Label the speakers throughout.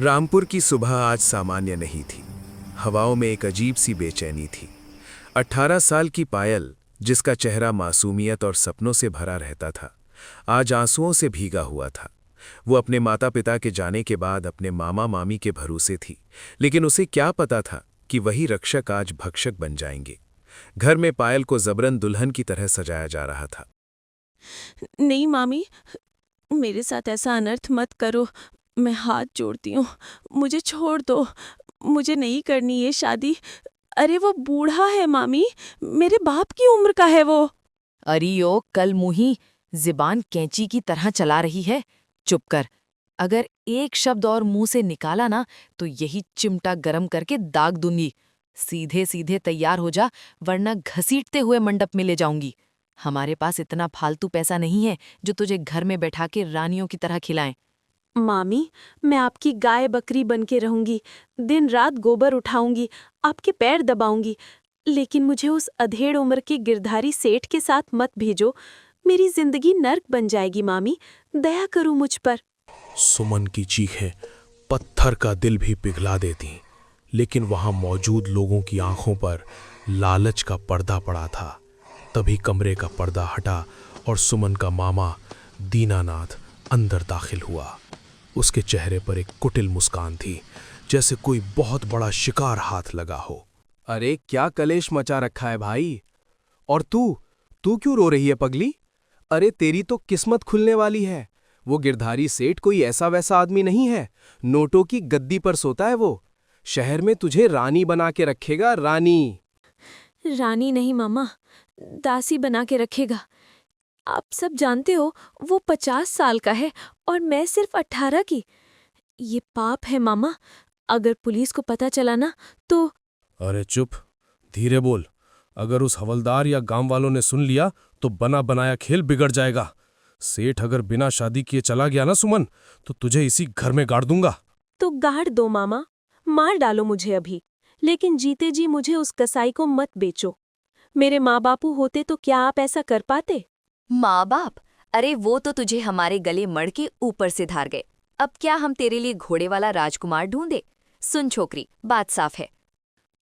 Speaker 1: रामपुर की सुबह आज सामान्य नहीं थी। हवाओं में एक अजीब सी बेचैनी थी। 18 साल की पायल, जिसका चेहरा मासूमियत और सपनों से भरा रहता था, आज आंसुओं से भीगा हुआ था। वो अपने माता पिता के जाने के बाद अपने मामा मामी के भरोसे थी, लेकिन उसे क्या पता था कि वही रक्षक आज भक्षक बन जाएंगे। घर में पायल को जबरन दुल्हन की तरह सजाया जा रहा था।
Speaker 2: नहीं मामी, मेरे साथ ऐसा अनर्थ मत करो। मैं हाथ जोड़ती हूँ, मुझे छोड़ दो। मुझे नहीं करनी ये शादी। अरे वो बूढ़ा है मामी, मेरे बाप की उम्र का है वो।
Speaker 3: अरियो कल मुही, जिबान कैंची की तरह चला रही है। चुप कर। अगर एक शब्द और मुंह से निकाला ना तो यही चिमटा गरम करके दाग दूंगी। सीधे सीधे तैयार हो जा, वरना घसीटते हुए मंडप में ले जाऊंगी। हमारे पास इतना फालतू पैसा नहीं है जो तुझे घर में बैठा के रानियों की तरह खिलाएं।
Speaker 2: मामी, मैं आपकी गाय बकरी बन के रहूंगी, दिन रात गोबर उठाऊंगी, आपके पैर दबाऊंगी, लेकिन मुझे उस अधेड़ उम्र के गिरधारी सेठ के साथ मत भेजो। मेरी जिंदगी नर्क बन जाएगी मामी, दया करो मुझ पर।
Speaker 4: सुमन की चीखें पत्थर का दिल भी पिघला देती, लेकिन वहां मौजूद लोगों की आंखों पर लालच का पर्दा पड़ा था। तभी कमरे का पर्दा हटा और सुमन का मामा दीनानाथ अंदर दाखिल हुआ। उसके चेहरे पर एक कुटिल मुस्कान थी, जैसे कोई बहुत बड़ा शिकार हाथ लगा हो।
Speaker 5: अरे क्या कलेश मचा रखा है भाई। और तू क्यों रो रही है पगली? अरे तेरी तो किस्मत खुलने वाली है। वो गिरधारी सेठ कोई ऐसा वैसा आदमी नहीं है। नोटों की गद्दी पर सोता है वो। शहर में तुझे रानी बना के रखेगा, रानी।
Speaker 2: रानी नहीं मामा, दासी बना के रखेगा। आप सब जानते हो वो 50 साल का है और मैं सिर्फ 18 की। ये पाप है मामा, अगर पुलिस को पता चला ना तो।
Speaker 4: अरे चुप, धीरे बोल। अगर उस हवलदार या गांव वालों ने सुन लिया तो बना बनाया खेल बिगड़ जाएगा। सेठ अगर बिना शादी किए चला गया ना सुमन, तो तुझे इसी घर में गाड़ दूंगा।
Speaker 2: तो गाड़ दो मामा, मार डालो मुझे अभी, लेकिन जीते जी मुझे उस कसाई को मत बेचो। मेरे माँ बापू होते तो क्या आप ऐसा कर पाते?
Speaker 3: माँ बाप? अरे वो तो तुझे हमारे गले मड़ के ऊपर से धार गए। अब क्या हम तेरे लिए घोड़े वाला राजकुमार ढूंढे? सुन छोकरी, बात साफ है।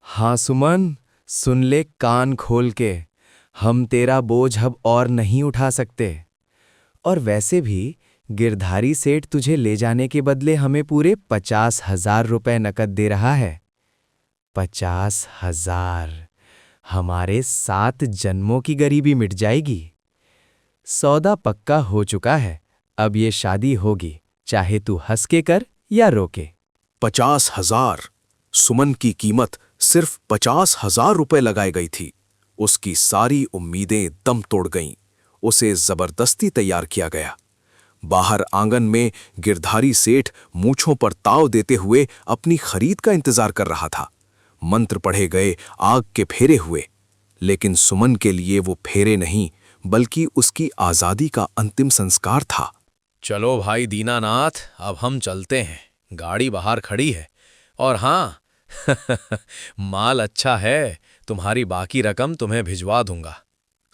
Speaker 6: हाँ सुमन, सुन ले कान खोल के। हम तेरा बोझ अब और नहीं उठा सकते। और वैसे भी गिरधारी सेठ तुझे ले जाने के बदले हमें पूरे 50,000 रुपए नकद दे रहा है। 50,000। हमारे 7 जन्मों की गरीबी मिट जाएगी। सौदा पक्का हो चुका है। अब ये शादी होगी, चाहे तू हंस के कर या रोके।
Speaker 4: 50,000। सुमन की कीमत सिर्फ 50,000 रुपए लगाई गई थी। उसकी सारी उम्मीदें दम तोड़ गईं। उसे जबरदस्ती तैयार किया गया। बाहर आंगन में गिरधारी सेठ मूंछों पर ताव देते हुए अपनी खरीद का इंतजार कर रहा था। मंत्र पढ़े गए, आग के फेरे हुए, लेकिन सुमन के लिए वो फेरे नहीं, बल्कि उसकी आजादी का अंतिम संस्कार था।
Speaker 5: चलो भाई दीनानाथ, अब हम चलते हैं। गाड़ी बाहर खड़ी है। और हाँ माल अच्छा है, तुम्हारी बाकी रकम तुम्हें भिजवा दूंगा।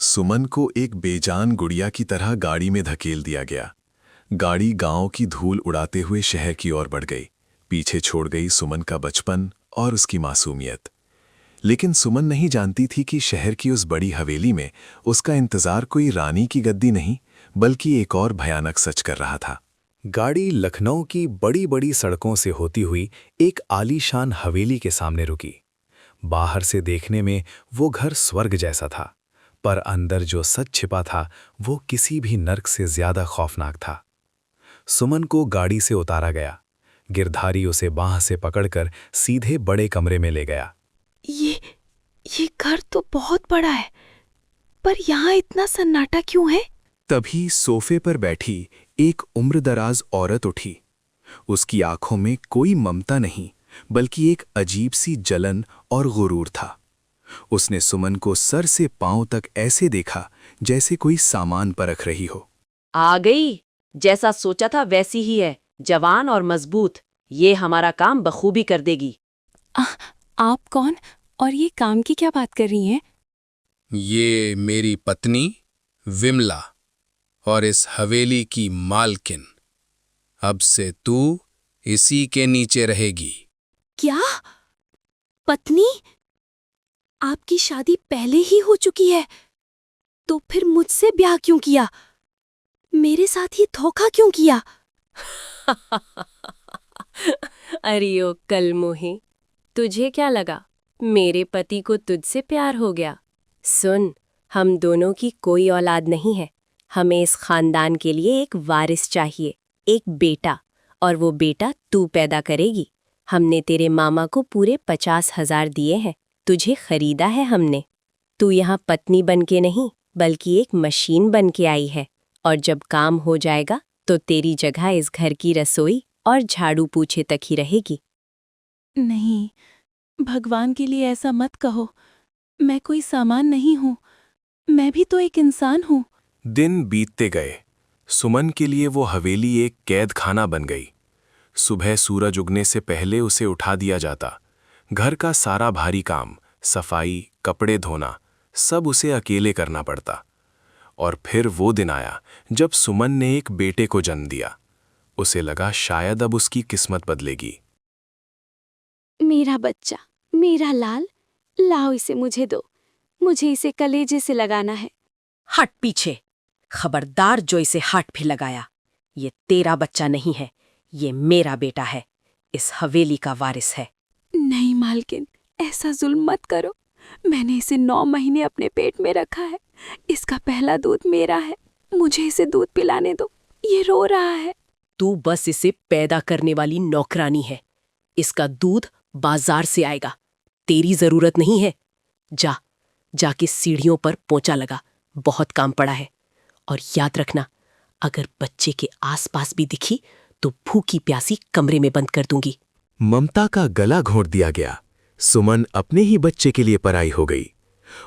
Speaker 1: सुमन को एक बेजान गुड़िया की तरह गाड़ी में धकेल दिया गया। गाड़ी गांव की धूल उड़ाते हुए शहर की ओर बढ़ गई। पीछे छोड़ गई सुमन का बचपन और उसकी मासूमियत। लेकिन सुमन नहीं जानती थी कि शहर की उस बड़ी हवेली में उसका इंतजार कोई रानी की गद्दी नहीं, बल्कि एक और भयानक सच कर रहा था। गाड़ी लखनऊ की बड़ी बड़ी सड़कों से होती हुई एक आलीशान हवेली के सामने रुकी। बाहर से देखने में वो घर स्वर्ग जैसा था, पर अंदर जो सच छिपा था वो किसी भी नर्क से ज्यादा खौफनाक था। सुमन को गाड़ी से उतारा गया। गिरधारी उसे बांह से पकड़कर सीधे बड़े कमरे में ले गया।
Speaker 2: ये घर तो बहुत बड़ा है, पर यहाँ इतना सन्नाटा क्यों है?
Speaker 1: तभी सोफे पर बैठी एक उम्रदराज औरत उठी। उसकी आंखों में कोई ममता नहीं, बल्कि एक अजीब सी जलन और गुरूर था। उसने सुमन को सर से पांव तक ऐसे देखा जैसे कोई सामान परख रही हो।
Speaker 7: आ गई, जैसा सोचा था वैसी ही है, जवान और मजबूत। ये हमारा काम बखूबी कर देगी।
Speaker 2: आप कौन और ये काम की क्या बात कर रही हैं?
Speaker 5: ये मेरी पत्नी विमला और इस हवेली की मालकिन। अब से तू इसी के नीचे रहेगी।
Speaker 2: क्या? पत्नी? आपकी शादी पहले ही हो चुकी है, तो फिर मुझसे ब्याह क्यों किया? मेरे साथ ही धोखा क्यों किया?
Speaker 8: अरे ओ कलमोही, तुझे क्या लगा मेरे पति को तुझसे प्यार हो गया? सुन, हम दोनों की कोई औलाद नहीं है। हमें इस खानदान के लिए एक वारिस चाहिए, एक बेटा, और वो बेटा तू पैदा करेगी। हमने तेरे मामा को पूरे 50,000 दिए हैं, तुझे खरीदा है हमने। तू यहाँ पत्नी बन के नहीं, बल्कि एक मशीन बन के आई है, और जब काम हो जाएगा तो तेरी जगह इस घर की रसोई और झाड़ू पूछे तक ही रहेगी।
Speaker 2: नहीं, भगवान के लिए ऐसा मत कहो। मैं कोई सामान नहीं हूँ, मैं भी तो एक इंसान हूँ।
Speaker 1: दिन बीतते गए। सुमन के लिए वो हवेली एक कैद खाना बन गई। सुबह सूरज उगने से पहले उसे उठा दिया जाता। घर का सारा भारी काम, सफाई, कपड़े धोना, सब उसे अकेले करना पड़ता। और फिर वो दिन आया जब सुमन ने एक बेटे को जन्म दिया। उसे लगा शायद अब उसकी किस्मत बदलेगी।
Speaker 2: मेरा बच्चा, मेरा लाल, लाओ इसे मुझे दो। मुझे इसे कलेजे से लगाना है।
Speaker 7: हट पीछे, खबरदार जो इसे हाथ भी लगाया। ये तेरा बच्चा नहीं है, ये मेरा बेटा है, इस हवेली का वारिस है।
Speaker 2: नहीं मालकिन, ऐसा जुल्म मत करो। मैंने इसे 9 महीने अपने पेट में रखा है। इसका पहला दूध मेरा है। मुझे इसे दूध पिलाने दो, ये रो रहा है।
Speaker 7: तू बस इसे पैदा करने वाली नौकरानी है। इसका दूध बाजार से आएगा, तेरी जरूरत नहीं है। जाके सीढ़ियों पर पोंछा लगा, बहुत काम पड़ा है। और याद रखना, अगर बच्चे के आसपास भी दिखी तो भूखी प्यासी कमरे में बंद कर दूंगी।
Speaker 1: ममता का गला घोंट दिया गया। सुमन अपने ही बच्चे के लिए पराई हो गई।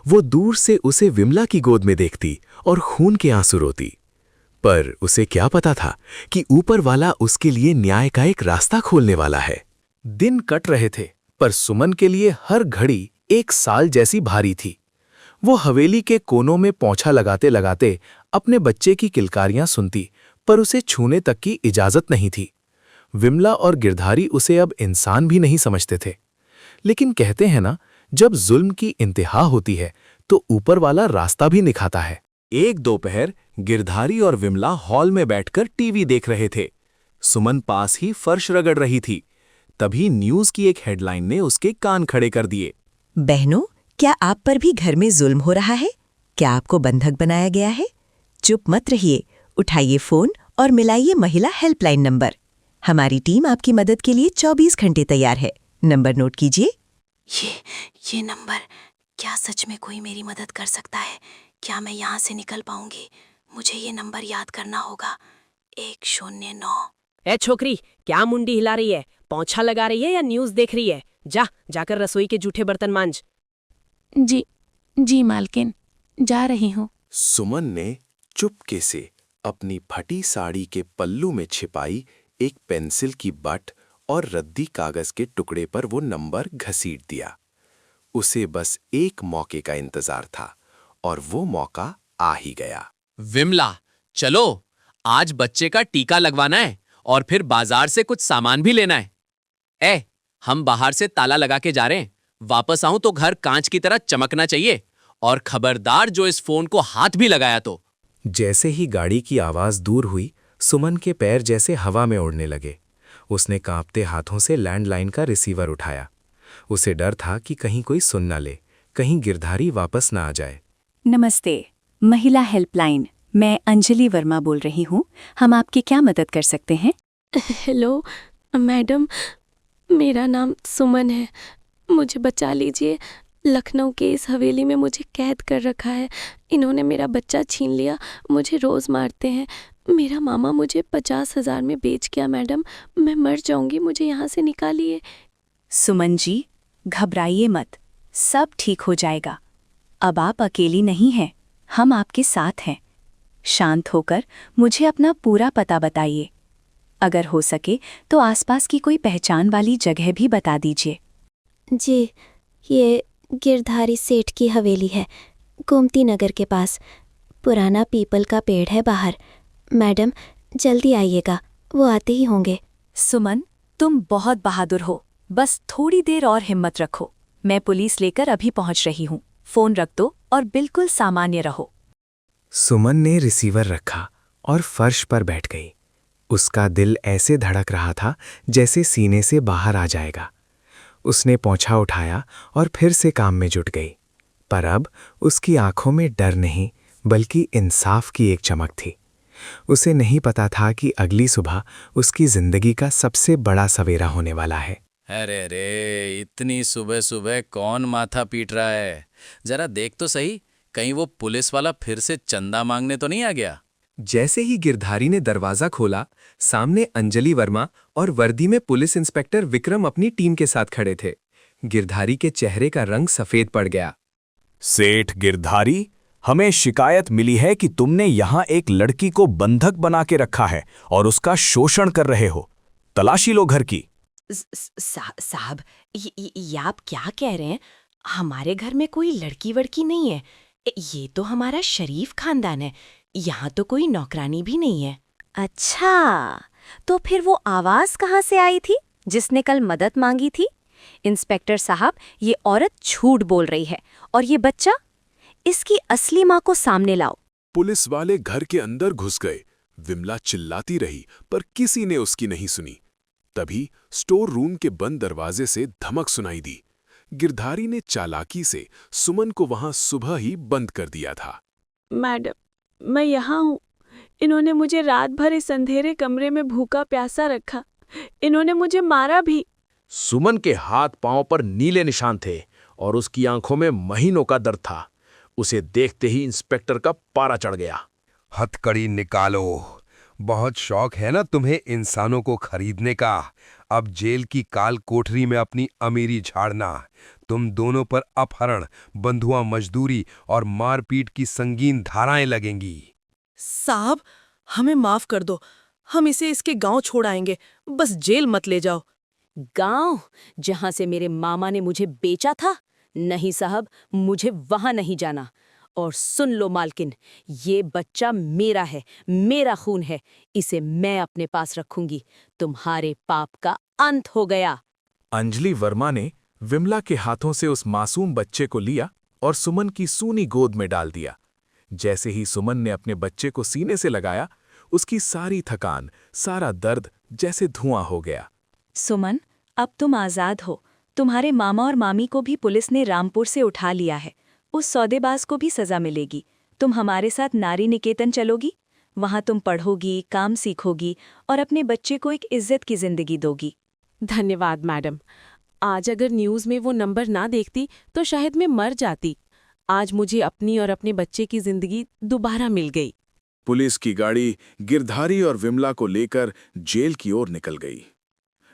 Speaker 1: वो दूर से उसे विमला की गोद में देखती और खून के आंसू रोती। पर उसे क्या पता था कि ऊपर वाला उसके लिए न्याय का एक रास्ता खोलने वाला है।
Speaker 4: दिन कट रहे थे, पर सुमन के लिए हर घड़ी एक साल जैसी भारी थी। वो हवेली के कोनों में पोंछा लगाते लगाते अपने बच्चे की किलकारियां सुनती, पर उसे छूने तक की इजाजत नहीं थी। विमला और गिरधारी उसे अब इंसान भी नहीं समझते थे। लेकिन कहते हैं ना, जब जुल्म की इंतहा होती है तो ऊपर वाला रास्ता भी निखाता है। एक दोपहर गिरधारी और विमला हॉल में बैठकर टीवी देख रहे थे। सुमन पास ही फर्श रगड़ रही थी। तभी न्यूज की एक हेडलाइन ने उसके कान खड़े कर दिए।
Speaker 9: बहनों, क्या आप पर भी घर में जुल्म हो रहा है? क्या आपको बंधक बनाया गया है? चुप मत रहिए, उठाइए फोन और मिलाइए महिला हेल्पलाइन नंबर। हमारी टीम आपकी मदद के लिए 24 घंटे तैयार है। नंबर नोट कीजिए।
Speaker 2: ये नंबर, क्या सच में कोई मेरी मदद कर सकता है? क्या मैं यहाँ से निकल पाऊंगी? मुझे ये नंबर याद करना होगा। 109।
Speaker 7: ए छोकरी, क्या मुंडी हिला रही है? पोंछा लगा रही है या न्यूज देख रही है? जाकर रसोई के जूठे बर्तन मांज।
Speaker 2: जी मालकिन, जा रही हूँ।
Speaker 1: सुमन ने चुपके से अपनी फटी साड़ी के पल्लू में छिपाई एक पेंसिल की बट और रद्दी कागज के टुकड़े पर वो नंबर घसीट दिया। उसे बस एक मौके का इंतजार था और वो मौका आ ही गया।
Speaker 10: विमला, चलो, आज बच्चे का टीका लगवाना है और फिर बाजार से कुछ सामान भी लेना है। हम बाहर से ताला लगा के जा रहे हैं। वापस आऊं तो घर कांच की तरह चमकना चाहिए। और खबरदार जो इस फोन को हाथ भी लगाया तो।
Speaker 6: जैसे ही गाड़ी की आवाज दूर हुई, सुमन के पैर जैसे हवा में उड़ने लगे। उसने कांपते हाथों से लैंडलाइन का रिसीवर उठाया। उसे डर था कि कहीं कोई सुन न ले, कहीं गिरधारी वापस ना आ जाए।
Speaker 2: नमस्ते, महिला हेल्पलाइन। मैं अंजलि वर्मा बोल रही हूँ। हम आपकी क्या मदद कर सकते हैं? हेलो मैडम, मेरा नाम सुमन है। मुझे बचा लीजिए। लखनऊ के इस हवेली में मुझे कैद कर रखा है। इन्होंने मेरा बच्चा छीन लिया, मुझे रोज़ मारते हैं। मेरा मामा मुझे 50,000 में बेच गया मैडम। मैं मर जाऊंगी, मुझे यहाँ से निकालिए। सुमन जी, घबराइए मत, सब ठीक हो जाएगा। अब आप अकेली नहीं हैं, हम आपके साथ हैं। शांत होकर मुझे अपना पूरा पता बताइए। अगर हो सके तो आसपास की कोई पहचान वाली जगह भी बता दीजिए।
Speaker 11: जी, ये गिरधारी सेठ की हवेली है, गोमती नगर के पास। पुराना पीपल का पेड़ है बाहर। मैडम, जल्दी आइएगा, वो आते ही होंगे।
Speaker 2: सुमन,
Speaker 9: तुम बहुत बहादुर हो। बस थोड़ी देर और हिम्मत रखो। मैं पुलिस लेकर अभी पहुंच रही हूँ। फोन रख दो और बिल्कुल सामान्य रहो।
Speaker 6: सुमन ने रिसीवर रखा और फर्श पर बैठ गई। उसका दिल ऐसे धड़क रहा था जैसे सीने से बाहर आ जाएगा। उसने पोंछा उठाया और फिर से काम में जुट गई। पर अब उसकी आंखों में डर नहीं बल्कि इंसाफ की एक चमक थी। उसे नहीं पता था कि अगली सुबह उसकी जिंदगी का सबसे बड़ा सवेरा होने वाला है।
Speaker 10: अरे रे, इतनी सुबह सुबह कौन माथा पीट रहा है? जरा देख तो सही, कहीं वो पुलिस वाला फिर से चंदा मांगने तो नहीं आ गया?
Speaker 5: जैसे ही गिरधारी ने दरवाजा खोला, सामने अंजलि वर्मा और वर्दी में पुलिस इंस्पेक्टर विक्रम अपनी टीम के साथ खड़े थे। गिरधारी के चेहरे का रंग सफेद पड़ गया।
Speaker 4: सेठ गिरधारी, हमें शिकायत मिली है कि तुमने यहाँ एक लड़की को बंधक बना के रखा है और उसका शोषण कर रहे हो। तलाशी लो घर की।
Speaker 9: साहब, ये आप क्या कह रहे हैं? हमारे घर में कोई लड़की वड़की नहीं है। ये तो हमारा शरीफ खानदान है। यहाँ तो कोई नौकरानी भी नहीं है। अच्छा, तो फिर वो आवाज कहाँ से आई थी जिसने कल मदद मांगी थी? इंस्पेक्टर साहब, ये औरत झूठ बोल रही है। और ये बच्चा, इसकी असली माँ को सामने लाओ।
Speaker 1: पुलिस वाले घर के अंदर घुस गए। विमला चिल्लाती रही पर किसी ने उसकी नहीं सुनी। तभी स्टोर रूम के बंद दरवाजे से धमक सुनाई दी। गिरधारी ने चालाकी से सुमन को वहां सुबह ही बंद कर दिया था।
Speaker 2: मैडम, मैं यहाँ हूँ। इन्होंने मुझे रात भर इस अंधेरे कमरे में भूखा प्यासा रखा। इन्होंने मुझे मारा भी।
Speaker 12: सुमन के हाथ पांव पर नीले निशान थे और उसकी आंखों में महीनों का दर्द था। उसे देखते ही इंस्पेक्टर का पारा चढ़ गया।
Speaker 13: हथकड़ी निकालो। बहुत शौक है ना तुम्हें इंसानों को खरीदने का। अब जेल की काल कोठरी में अपनी अमीरी झाड़ना। तुम दोनों पर अपहरण, बंधुआ मजदूरी और मारपीट की संगीन धाराएं लगेंगी।
Speaker 7: साहब, हमें माफ कर दो। हम इसे इसके गांव छोड़ आएंगे। बस जेल मत ले जाओ।
Speaker 3: गांव जहां से मेरे मामा ने मुझे बेचा था? नहीं साहब, मुझे वहां नहीं जाना। और सुन लो मालकिन, ये बच्चा मेरा है, मेरा खून है। इसे मैं अपने पास रखूंगी। तुम्हारे पाप का अंत हो गया।
Speaker 1: अंजलि वर्मा ने विमला के हाथों से उस मासूम बच्चे को लिया और सुमन की सूनी गोद में डाल दिया। जैसे ही सुमन ने अपने बच्चे को सीने से लगाया, उसकी सारी थकान, सारा दर्द जैसे धुआं हो गया।
Speaker 9: सुमन, अब तुम आजाद हो। तुम्हारे मामा और मामी को भी पुलिस ने रामपुर से उठा लिया है। उस सौदेबाज को भी सजा मिलेगी। तुम हमारे साथ नारी निकेतन चलोगी। वहां तुम पढ़ोगी, काम सीखोगी और अपने बच्चे को एक इज्जत की जिंदगी दोगी।
Speaker 2: धन्यवाद मैडम। आज अगर न्यूज़ में वो नंबर ना देखती तो शायद मैं मर जाती। आज मुझे अपनी और अपने बच्चे की जिंदगी दोबारा मिल गई।
Speaker 1: पुलिस की गाड़ी गिरधारी और विमला को लेकर जेल की ओर निकल गई।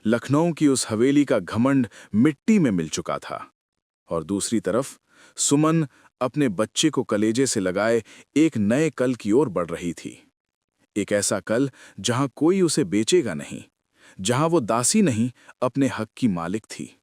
Speaker 1: लखनऊ की उस हवेली का घमंड मिट्टी में मिल चुका था और दूसरी तरफ सुमन अपने बच्चे को कलेजे से लगाए एक नए कल की ओर बढ़ रही थी। एक ऐसा कल जहां कोई उसे बेचेगा नहीं, जहां वो दासी नहीं अपने हक की मालिक थी।